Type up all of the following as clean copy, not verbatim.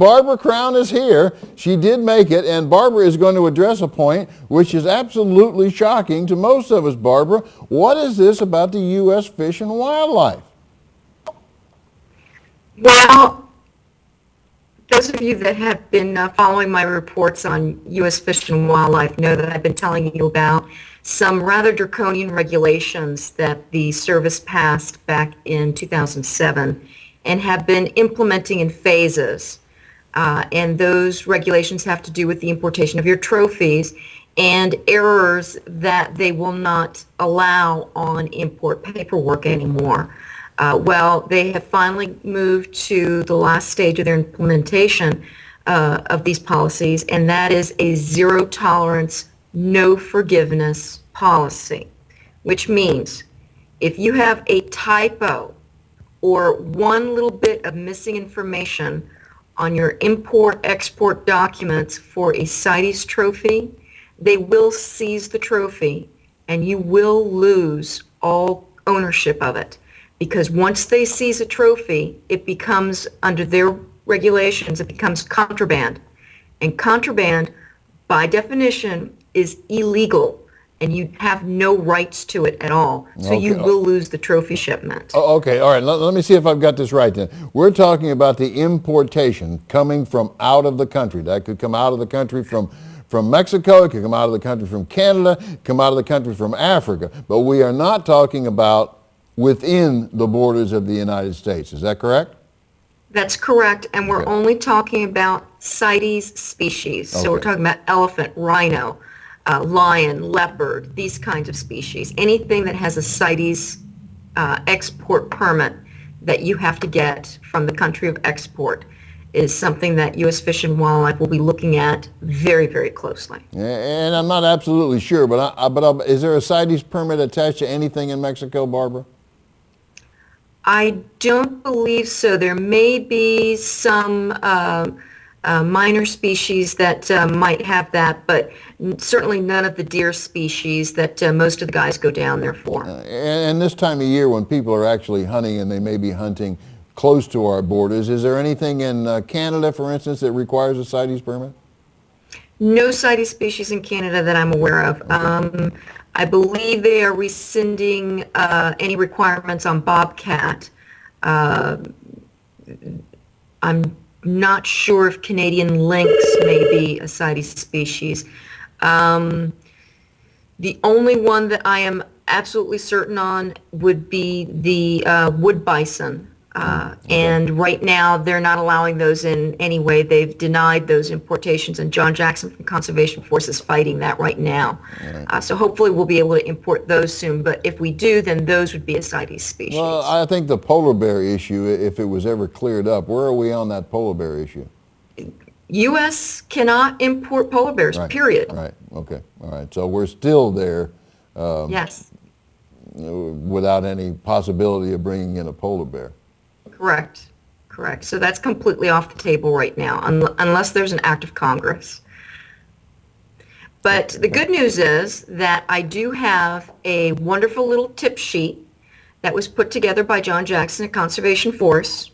Barbara Crown is here. She did make it, and Barbara is going to address a point which is absolutely shocking to most of us. Barbara, what is this about the U.S. Fish and Wildlife? Well, those of you that have been following my reports on U.S. Fish and Wildlife know that I've been telling you about some rather draconian regulations that the service passed back in 2007 and have been implementing in phases. And those regulations have to do with the importation of your trophies and errors that they will not allow on import paperwork anymore. Well, they have finally moved to the last stage of their implementation of these policies, and that is a zero tolerance, no forgiveness policy, which means if you have a typo or one little bit of missing information on your import-export documents for a CITES trophy, they will seize the trophy and you will lose all ownership of it. Because once they seize a trophy, it becomes, under their regulations, it becomes contraband. And contraband, by definition, is illegal, and you have no rights to it at all. So you will lose the trophy shipment. Oh, okay, all right, let me see if I've got this right then. We're talking about the importation coming from out of the country. That could come out of the country from Mexico, it could come out of the country from Canada, come out of the country from Africa. But we are not talking about within the borders of the United States. Is that correct? That's correct, and we're only talking about CITES species. So we're talking about elephant, rhino, lion, leopard, these kinds of species. Anything that has a CITES export permit that you have to get from the country of export is something that U.S. Fish and Wildlife will be looking at very, very closely. And I'm not absolutely sure, but is there a CITES permit attached to anything in Mexico, Barbara? I don't believe so. There may be some minor species that might have that, but certainly none of the deer species that most of the guys go down there for. And this time of year when people are actually hunting and they may be hunting close to our borders, is there anything in Canada, for instance, that requires a CITES permit? No CITES species in Canada that I'm aware of. I believe they are rescinding any requirements on bobcat. I'm not sure if Canadian lynx may be a CITES species. The only one that I am absolutely certain on would be the wood bison. And right now they're not allowing those in any way. They've denied those importations, and John Jackson from Conservation Force is fighting that right now. So hopefully we'll be able to import those soon, but if we do, then those would be a CITES species. Well, I think the polar bear issue, if it was ever cleared up, where are we on that polar bear issue? U.S. cannot import polar bears, period. Right, okay, all right. So we're still there. Yes. Without any possibility of bringing in a polar bear. Correct. So that's completely off the table right now, unless there's an act of Congress. But the good news is that I do have a wonderful little tip sheet that was put together by John Jackson at Conservation Force,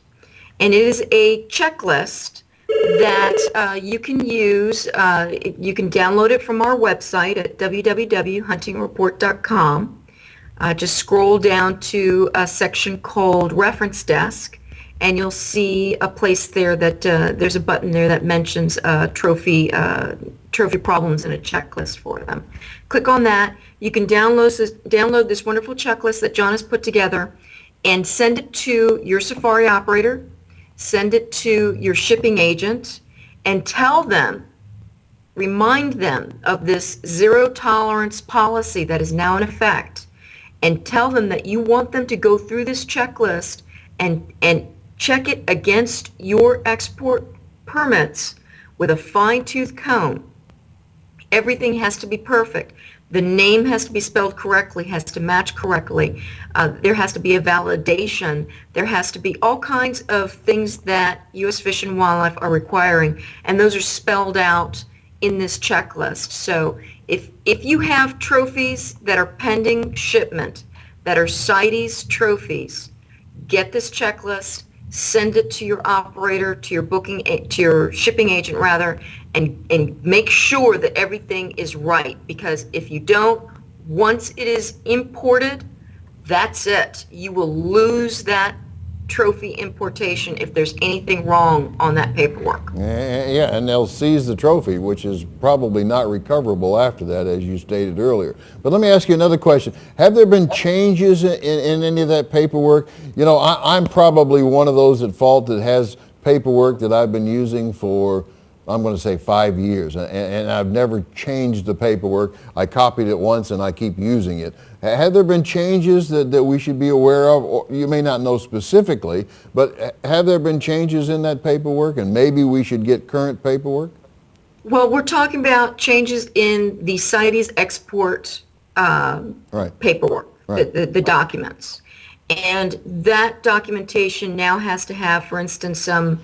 and it is a checklist that you can use. You can download it from our website at www.huntingreport.com. Just scroll down to a section called Reference Desk, and you'll see a place there that there's a button there that mentions trophy problems and a checklist for them. Click on that. You can download this wonderful checklist that John has put together and send it to your safari operator, send it to your shipping agent, and tell them, remind them of this zero tolerance policy that is now in effect. And tell them that you want them to go through this checklist and check it against your export permits with a fine-tooth comb. Everything has to be perfect. The name has to be spelled correctly, has to match correctly. There has to be a validation. There has to be all kinds of things that U.S. Fish and Wildlife are requiring, and those are spelled out in this checklist. So if you have trophies that are pending shipment, that are CITES trophies, get this checklist, send it to your operator, to your to your shipping agent rather, and make sure that everything is right. Because if you don't, once it is imported, that's it. You will lose that trophy importation if there's anything wrong on that paperwork. Yeah, and they'll seize the trophy, which is probably not recoverable after that, as you stated earlier. But let me ask you another question. Have there been changes in any of that paperwork? You know, I'm probably one of those at fault that has paperwork that I've been using for, I'm going to say 5 years, and I've never changed the paperwork. I copied it once and I keep using it. Have there been changes that we should be aware of? Or you may not know specifically, but have there been changes in that paperwork, and maybe we should get current paperwork? Well, we're talking about changes in the CITES export paperwork, Right. the documents. And that documentation now has to have, for instance, some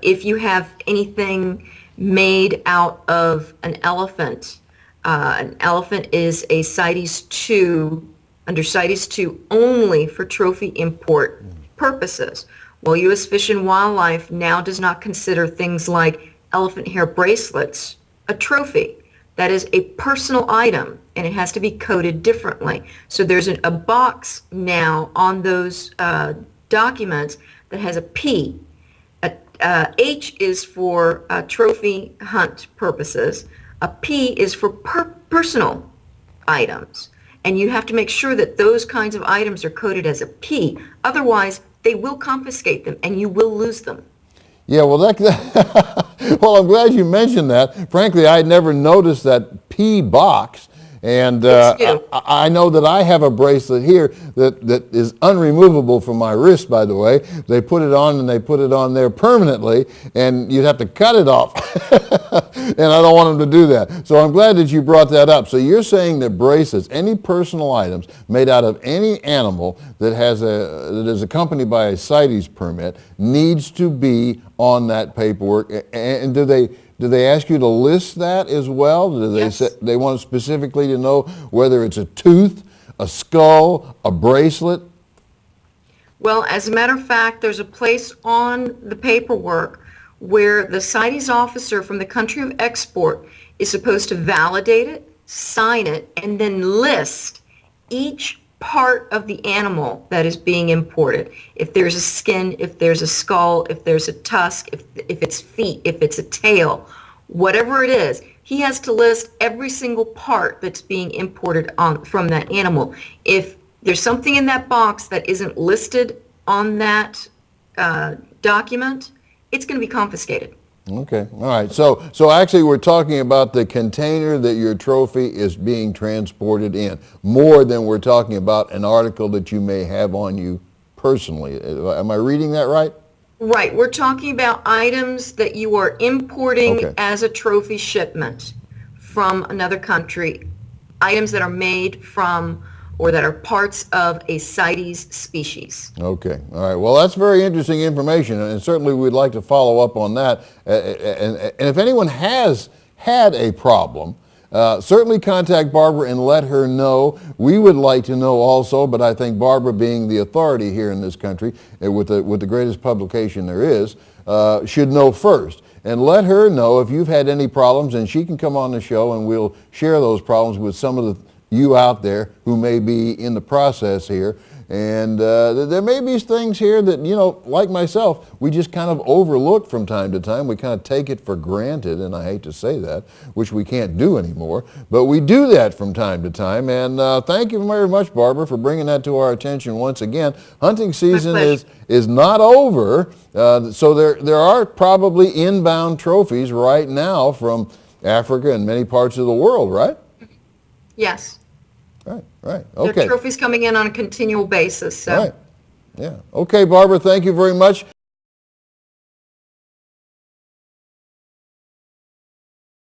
if you have anything made out of an elephant is a CITES 2, under CITES 2 only for trophy import purposes. Well, U.S. Fish and Wildlife now does not consider things like elephant hair bracelets a trophy. That is a personal item, and it has to be coded differently. So there's a box now on those documents that has a P. H is for trophy hunt purposes. A P is for personal items. And you have to make sure that those kinds of items are coded as a P. Otherwise, they will confiscate them and you will lose them. Yeah, well, well, I'm glad you mentioned that. Frankly, I had never noticed that P box. And I know that I have a bracelet here that is unremovable from my wrist, by the way. They put it on and they put it on there permanently, and you'd have to cut it off. And I don't want them to do that. So I'm glad that you brought that up. So you're saying that bracelets, any personal items made out of any animal that is accompanied by a CITES permit needs to be on that paperwork. And do they ask you to list that as well? Do they Yes. they want specifically to know whether it's a tooth, a skull, a bracelet? Well, as a matter of fact, there's a place on the paperwork where the CITES officer from the country of export is supposed to validate it, sign it, and then list each part of the animal that is being imported. If there's a skin, if there's a skull, if there's a tusk, if it's feet, if it's a tail, whatever it is, he has to list every single part that's being imported from that animal. If there's something in that box that isn't listed on that document, it's going to be confiscated. Okay, all right. So actually we're talking about the container that your trophy is being transported in, more than we're talking about an article that you may have on you personally. Am I reading that right? Right. We're talking about items that you are importing Okay. as a trophy shipment from another country, items that are made from or that are parts of a CITES species. Okay, all right. Well, that's very interesting information, and certainly we'd like to follow up on that. And if anyone has had a problem, certainly contact Barbara and let her know. We would like to know also, but I think Barbara, being the authority here in this country, with the greatest publication there is, should know first. And let her know if you've had any problems, and she can come on the show and we'll share those problems with some of you out there who may be in the process here. And there may be things here that, you know, like myself, we just kind of overlook from time to time. We kind of take it for granted, and I hate to say that, which we can't do anymore. But we do that from time to time. And thank you very much, Barbara, for bringing that to our attention once again. Hunting season is not over, so there are probably inbound trophies right now from Africa and many parts of the world, right? Yes. Right. There Okay. are trophies coming in on a continual basis. So. Right. Yeah. Okay, Barbara, thank you very much.